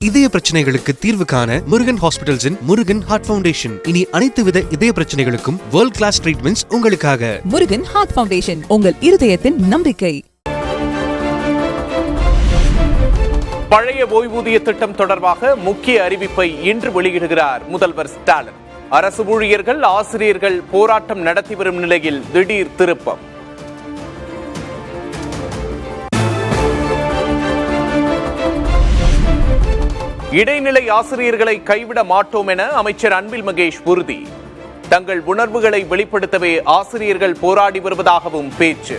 இதய பிரச்சனைகளுக்கு தீர்வு காண முருகன் ஹாஸ்பிடல்ஸின் முருகன் ஹார்ட் ஃபவுண்டேஷன். இனி அனைத்து வித இதய பிரச்சனைகளுக்கும் வேர்ல்ட் கிளாஸ் ட்ரீட்மெண்ட்ஸ் உங்களுக்காக. முருகன் ஹார்ட் ஃபவுண்டேஷன், உங்கள் இருதயத்தின் நம்பிக்கை. பழைய ஓய்வூதிய திட்டம் தொடர்பாக முக்கிய அறிவிப்பை இன்று வெளியிடுகிறார் முதல்வர் ஸ்டாலின். அரசு ஊழியர்கள், ஆசிரியர்கள் போராட்டம் நடத்தி வரும் நிலையில் திடீர் திருப்பம். இடைநிலை ஆசிரியர்களை கைவிட மாட்டோம் என அமைச்சர் அன்பில் மகேஷ் உறுதி. தங்கள் உணர்வுகளை வெளிப்படுத்தவே ஆசிரியர்கள் போராடி வருவதாகவும் பேச்சு.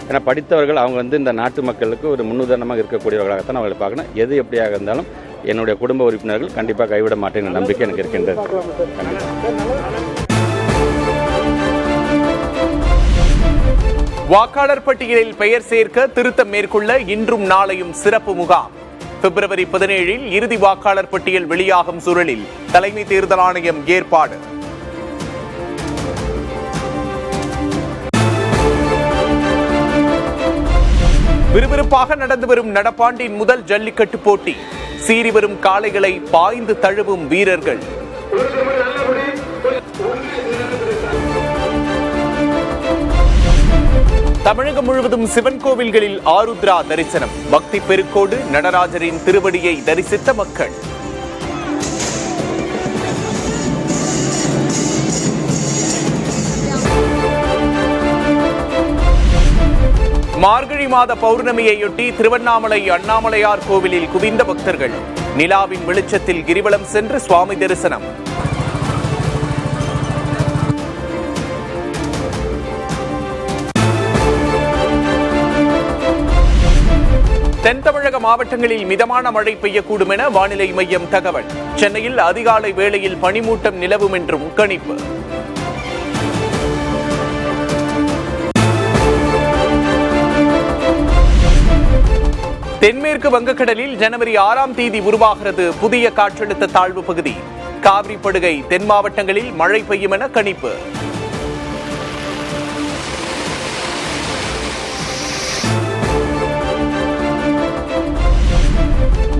ஏன்னா படித்தவர்கள் அவங்க இந்த நாட்டு மக்களுக்கு ஒரு முன்னுதாரணமாக இருக்கக்கூடியவர்களாகத்தான் அவங்களை பார்க்கணும். எது எப்படியாக இருந்தாலும் என்னுடைய குடும்ப உறுப்பினர்கள் கண்டிப்பாக கைவிட மாட்டேன் என்ற நம்பிக்கை எனக்கு இருக்கின்றது. வாக்காளர் பட்டியலில் பெயர் சேர்க்க திருத்தம் மேற்கொள்ள இன்றும் நாளையும் சிறப்பு முகாம். பிப்ரவரி 17 இறுதி வாக்காளர் பட்டியல் வெளியாகும் சூழலில் தலைமை தேர்தல் ஆணையம் ஏற்பாடு. விறுவிறுப்பாக நடந்து வரும் நடப்பாண்டின் முதல் ஜல்லிக்கட்டு போட்டி. சீறி வரும் காளைகளை பாய்ந்து தழுவும் வீரர்கள். தமிழகம் முழுவதும் சிவன் கோவில்களில் ஆருத்ரா தரிசனம். பக்தி பெருக்கோடு நடராஜரின் திருவடியை தரிசித்த மக்கள். மார்கழி மாத பௌர்ணமியையொட்டி திருவண்ணாமலை அண்ணாமலையார் கோவிலில் குவிந்த பக்தர்கள். நிலாவின் வெளிச்சத்தில் கிரிவலம் சென்று சுவாமி தரிசனம். தென் தமிழக மாவட்டங்களில் மிதமான மழை பெய்யக்கூடும் என வானிலை மையம் தகவல். சென்னையில் அதிகாலை வேளையில் பனிமூட்டம் நிலவும் என்றும் கணிப்பு. தென்மேற்கு வங்கக்கடலில் ஜனவரி 6ஆம் தேதி உருவாகிறது புதிய காற்றழுத்த தாழ்வு பகுதி. காவிரி படுகை தென் மாவட்டங்களில் மழை பெய்யும் என கணிப்பு.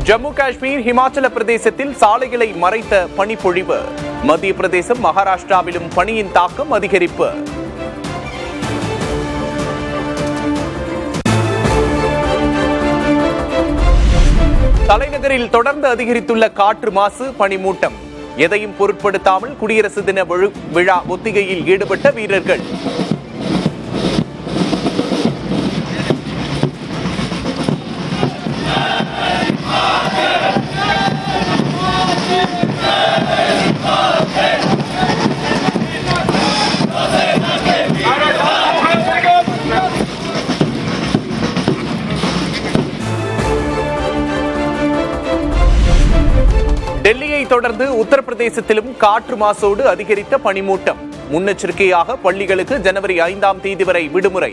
ஜம்மு காஷ்மீர், ஹிமாச்சல பிரதேசத்தில் சாலைகளை மறைத்த பனிப்பொழிவு. மத்திய பிரதேசம், மகாராஷ்டிராவிலும் பனியின் தாக்கம் அதிகரிப்பு. தலைநகரில் தொடர்ந்து அதிகரித்துள்ள காற்று மாசு, பனிமூட்டம். எதையும் பொருட்படுத்தாமல் குடியரசு தின விழா ஒத்திகையில் ஈடுபட்ட வீரர்கள். டெல்லியை தொடர்ந்து உத்தரப்பிரதேசத்திலும் காற்று மாசோடு அதிகரித்த பனிமூட்டம். முன்னெச்சரிக்கையாக பள்ளிகளுக்கு ஜனவரி 5ஆம் தேதி வரை விடுமுறை.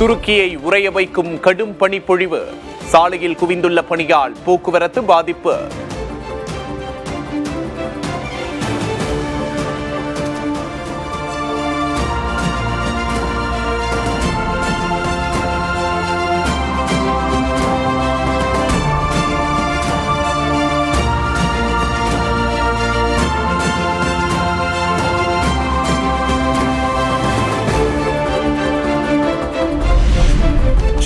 துருக்கியை உறைய வைக்கும் கடும் பனிப்பொழிவு. சாலையில் குவிந்துள்ள பனியால் போக்குவரத்து பாதிப்பு.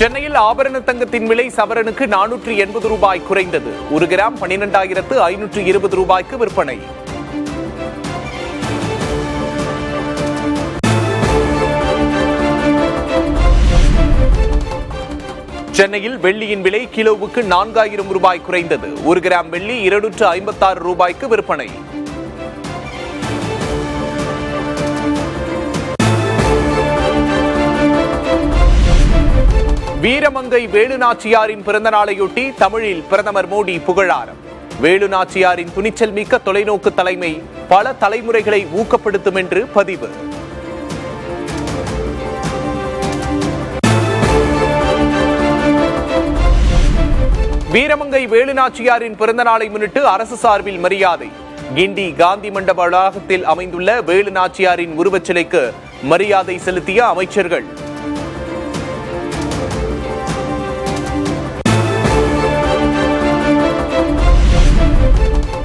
சென்னையில் ஆபரண தங்கத்தின் விலை சவரனுக்கு 480 ரூபாய் குறைந்தது. 1 கிராம் 12,520 ரூபாய்க்கு விற்பனை. சென்னையில் வெள்ளியின் விலை கிலோவுக்கு 4000 ரூபாய் குறைந்தது. 1 கிராம் வெள்ளி 256 ரூபாய்க்கு விற்பனை. வீரமங்கை வேலுநாச்சியாரின் பிறந்த நாளையொட்டி தமிழில் பிரதமர் மோடி புகழாரம். வேலுநாச்சியாரின் துணிச்சல் மிக்க தொலைநோக்கு தலைமை பல தலைமுறைகளை ஊக்கப்படுத்தும் என்று பதிவு. வீரமங்கை வேலுநாச்சியாரின் பிறந்த நாளை முன்னிட்டு அரசு சார்பில் மரியாதை. கிண்டி காந்தி மண்டப வளாகத்தில் அமைந்துள்ள வேலு நாச்சியாரின் உருவச்சிலைக்கு மரியாதை செலுத்திய அமைச்சர்கள்.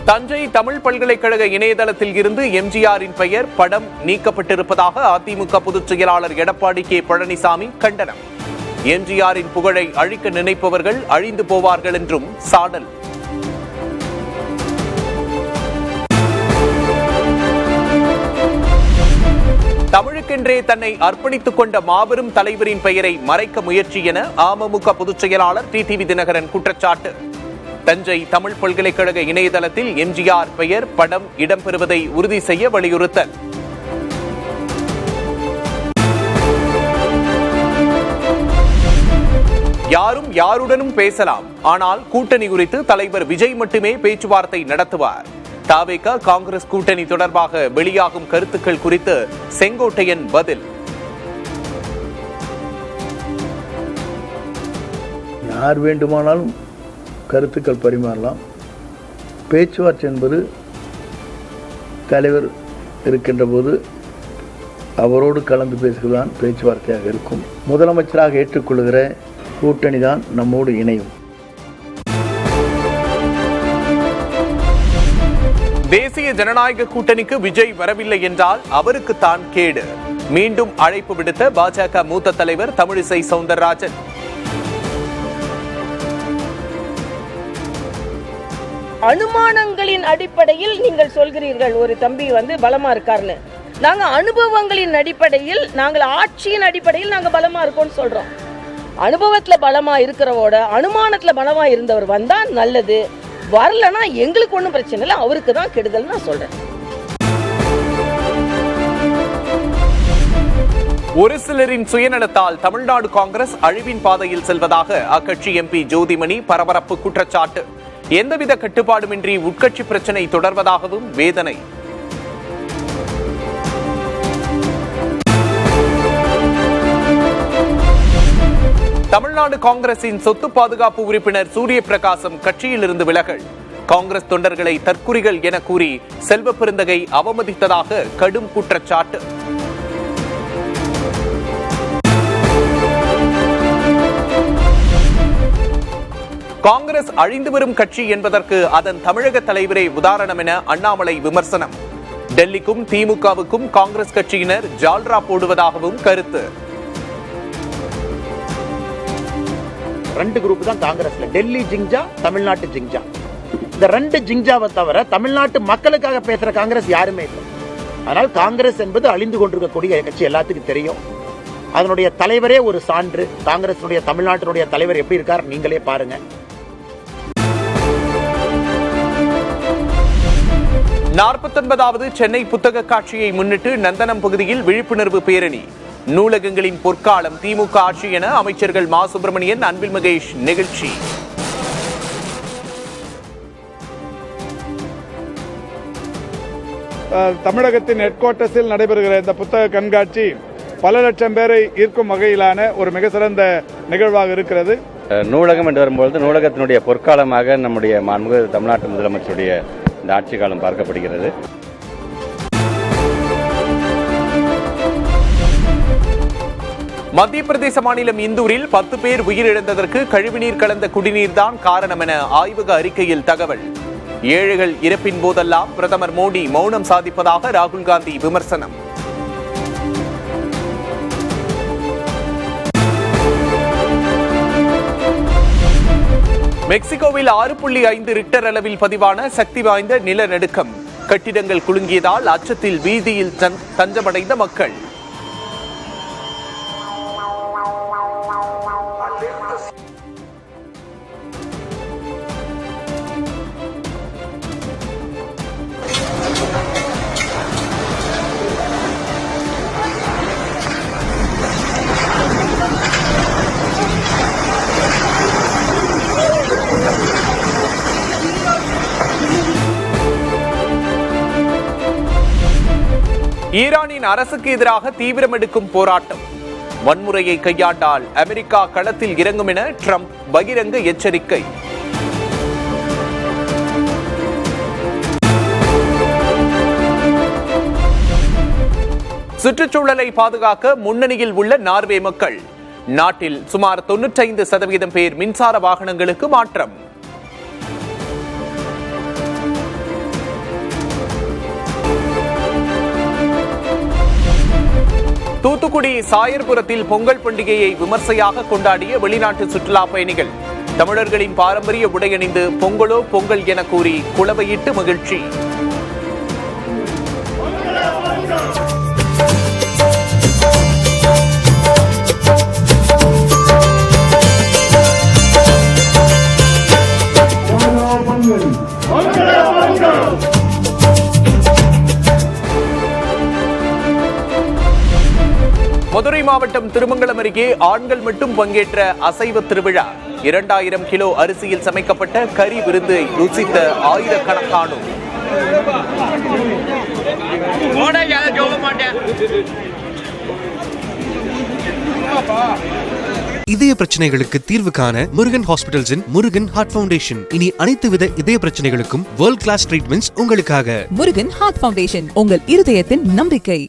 தஞ்சை தமிழ் பல்கலைக்கழக இணையதளத்தில் இருந்து எம்ஜிஆரின் பெயர் படம் நீக்கப்பட்டிருப்பதாக அதிமுக பொதுச் செயலாளர் எடப்பாடி கே பழனிசாமி கண்டனம். எம்ஜிஆரின் புகழை அழிக்க நினைப்பவர்கள் அழிந்து போவார்கள் என்றும் சாடல். தமிழுக்கென்றே தன்னை அர்ப்பணித்துக் கொண்ட மாபெரும் தலைவரின் பெயரை மறைக்க முயற்சி என அமமுக பொதுச் செயலாளர் டிடிவி தினகரன் குற்றச்சாட்டு. தஞ்சை தமிழ் பல்கலைக்கழக இணையதளத்தில் எம்ஜிஆர் பெயர் படம் இடம்பெறுவதை உறுதி செய்ய வலியுறுத்தல். யாரும் யாருடனும் பேசலாம், ஆனால் கூட்டணி குறித்து தலைவர் விஜய் மட்டுமே பேச்சுவார்த்தை நடத்துவார். தவிக காங்கிரஸ் கூட்டணி தொடர்பாக வெளியாகும் கருத்துக்கள் குறித்து செங்கோட்டையன் பதில். யார் வேண்டுமானாலும் கருத்துக்கள் பரிமாறலாம். பேச்சுவார்த்தை என்பது தலைவர் இருக்கின்ற போது அவரோடு கலந்து பேசுவதுதான் பேச்சுவார்த்தையாக இருக்கும். முதலமைச்சராக ஏற்றுக்கொள்கிற கூட்டணி தான் நம்மோடு இணையும். தேசிய ஜனநாயக கூட்டணிக்கு விஜய் வரவில்லை என்றால் அவருக்கு தான் கேடு. மீண்டும் அழைப்பு விடுத்த பாஜக மூத்த தலைவர் தமிழிசை சவுந்தரராஜன். அனுமானங்களின் அடிப்படையில் நீங்கள் சொல்கிறீர்கள் ஒரு தம்பி பலமா இருக்காருன்னு. நாங்க அனுபவங்களின் அடிப்படையில், நாங்கள் ஆட்சியின் அடிப்படையில் நாங்க பலமா இருக்கோம்னு சொல்றோம். அனுபவத்துல பலமா இருக்கிறவோட அனுமானத்துல பலமா இருந்தவர் வந்தா நல்லது, வரலன்னா எங்களுக்கு ஒன்றும் பிரச்சனை இல்லை, அவருக்கு தான் கெடுதல் நான் சொல்றேன். ஒரு சிலரின் சுயநலத்தால் தமிழ்நாடு காங்கிரஸ் அழிவின் பாதையில் செல்வதாக அக்கட்சி எம்பி ஜோதிமணி பரபரப்பு குற்றச்சாட்டு. எந்தவித கட்டுப்பாடுமின்றி உட்கட்சி பிரச்சனை தொடர்வதாகவும் வேதனை. தமிழ்நாடு காங்கிரசின் சொத்து பாதுகாப்பு உறுப்பினர் சூரிய பிரகாசம் கட்சியிலிருந்து விலகல். காங்கிரஸ் தொண்டர்களை தற்குறிகள் என கூறி செல்வ பெருந்தகை அவமதித்ததாக கடும் குற்றச்சாட்டு. காங்கிரஸ் அழிந்து வரும் கட்சி என்பதற்கு அதன் தமிழக தலைவரே உதாரணம் என அண்ணாமலை விமர்சனம். டெல்லிக்கும் திமுகவுக்கும் காங்கிரஸ் கட்சியினர் ஜால்ரா போடுவதாகவும் கருத்து. ரெண்டு குரூப் தான் காங்கிரஸ்ல, டெல்லி ஜிங்ஜா, தமிழ்நாட்டு ஜிங்ஜா. இந்த ரெண்டு ஜிங்ஜாவை தவிர தமிழ்நாட்டு மக்களுக்காக பேசுற காங்கிரஸ் யாருமே இல்லை. அதனால் காங்கிரஸ் என்பது அழிந்து கொண்டிருக்கக்கூடிய கட்சி எல்லாத்துக்கும் தெரியும். அதனுடைய தலைவரே ஒரு சான்று. காங்கிரஸ் தமிழ்நாட்டினுடைய தலைவர் எப்படி இருக்கார் நீங்களே பாருங்க. 49வது சென்னை புத்தக காட்சியை முன்னிட்டு நந்தனம் பகுதியில் விழிப்புணர்வு பேரணி. நூலகங்களின் பொற்காலம் திமுக ஆட்சி என அமைச்சர்கள் மா சுப்பிரமணியன், அன்பில் மகேஷ் நிகழ்ச்சி. தமிழகத்தின் ஹெட் குவார்ட்டர்ஸில் நடைபெறுகிற இந்த புத்தக கண்காட்சி பல லட்சம் பேரை ஈர்க்கும் வகையிலான ஒரு மிக சிறந்த நிகழ்வாக இருக்கிறது. நூலகம் என்று வரும்பொழுது நூலகத்தினுடைய பொற்காலமாக நம்முடைய மாண்புமிகு தமிழ்நாட்டு முதலமைச்சருடைய இந்த ஆட்சி காலம் பார்க்கப்படுகிறது. மத்திய பிரதேச மாநிலம் இந்தூரில் 10 பேர் உயிரிழந்ததற்கு கழிவுநீர் கலந்த குடிநீர் தான் காரணம் என ஆய்வக அறிக்கையில் தகவல். ஏழைகள் இறப்பின் போதெல்லாம் பிரதமர் மோடி மௌனம் சாதிப்பதாக ராகுல் காந்தி விமர்சனம். மெக்சிகோவில் 6.5 ரிக்டர் அளவில் பதிவான சக்தி வாய்ந்த நிலநடுக்கம். கட்டிடங்கள் குலுங்கியதால் அச்சத்தில் வீதியில் தஞ்சமடைந்த மக்கள். ஈரானின் அரசுக்கு எதிராக தீவிரம் எடுக்கும் போராட்டம். வன்முறையை கையாண்டால் அமெரிக்கா களத்தில் இறங்கும் என ட்ரம்ப் பகிரங்க எச்சரிக்கை. சுற்றுச்சூழலை பாதுகாக்க முன்னணியில் உள்ள நார்வே மக்கள். நாட்டில் சுமார் 95% பேர் மின்சார வாகனங்களுக்கு மாற்றம். தூத்துக்குடி சாயர்புரத்தில் பொங்கல் பண்டிகையை விமர்சையாக கொண்டாடிய வெளிநாட்டு சுற்றுலா பயணிகள். தமிழர்களின் பாரம்பரிய உடையணிந்து பொங்கலோ பொங்கல் என கூறி குளவையிட்டு மகிழ்ச்சி. மதுரை மாவட்டம் திருமங்கலம் அருகே ஆண்கள் மட்டும் பங்கேற்ற அசைவ திருவிழா. 2000 கிலோ அரிசியில் சமைக்கப்பட்ட கறி விருந்தை ருசித்த ஆயிரக்கணக்கானோர். இதய பிரச்சனைகளுக்கு தீர்வு காண முருகன் ஹாஸ்பிட்டல்ஸின் முருகன் ஹார்ட் ஃபவுண்டேஷன். இனி அனைத்து வித இதய பிரச்சனைகளுக்கும் வேர்ல்ட் கிளாஸ் ட்ரீட்மெண்ட்ஸ் உங்களுக்காக. முருகன் ஹார்ட் ஃபவுண்டேஷன், உங்கள் இருதயத்தின் நம்பிக்கை.